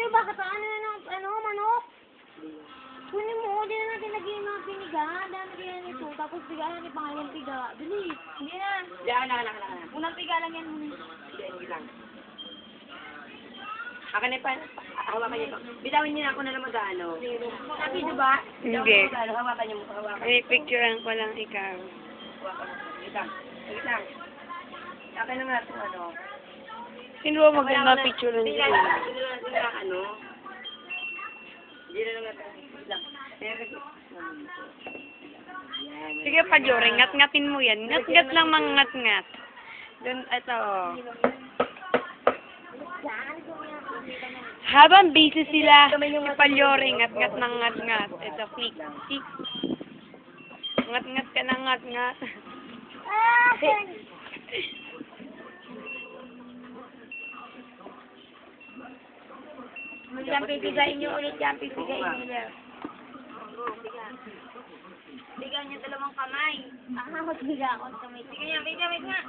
bakit ano manok? Kunin mo, di na natin lagyan ng piniga. Dami kaya nito. Tapos piga na ni pangalawang piga. Dali. Hindi na. Yan. Unang piga lang yan muna. Hindi lang. Akin na pa. Hawakan niyo pa. Bitawin niyo na ako na lang mag-ano. Sabi, diba? Hindi. Hawakan niyo mo. Hawakan. Ay, picturean ko lang ikaw. Hawakan mo. Wait lang. Wait lang. Akin na nga itong ano. Sino ba maganda picture Hindi nito? lang ano. Hindi na lang natin. Wait lang. Sige pa, Jory, ngat-ngatin mo yan. Ngat-ngat lang mga ngat-ngat. Doon, ito, oh. Habang busy sila, Palyori, ngat-ngat ng ngat-ngat. Ito, click. Ngat-ngat ka ng ngat-ngat. Yan, pipigain nyo ulit yan. Pipigain nyo yan. Bigan nyo dalawang kamay. Magbiga ako ng kamay. Sige yan, biga nga.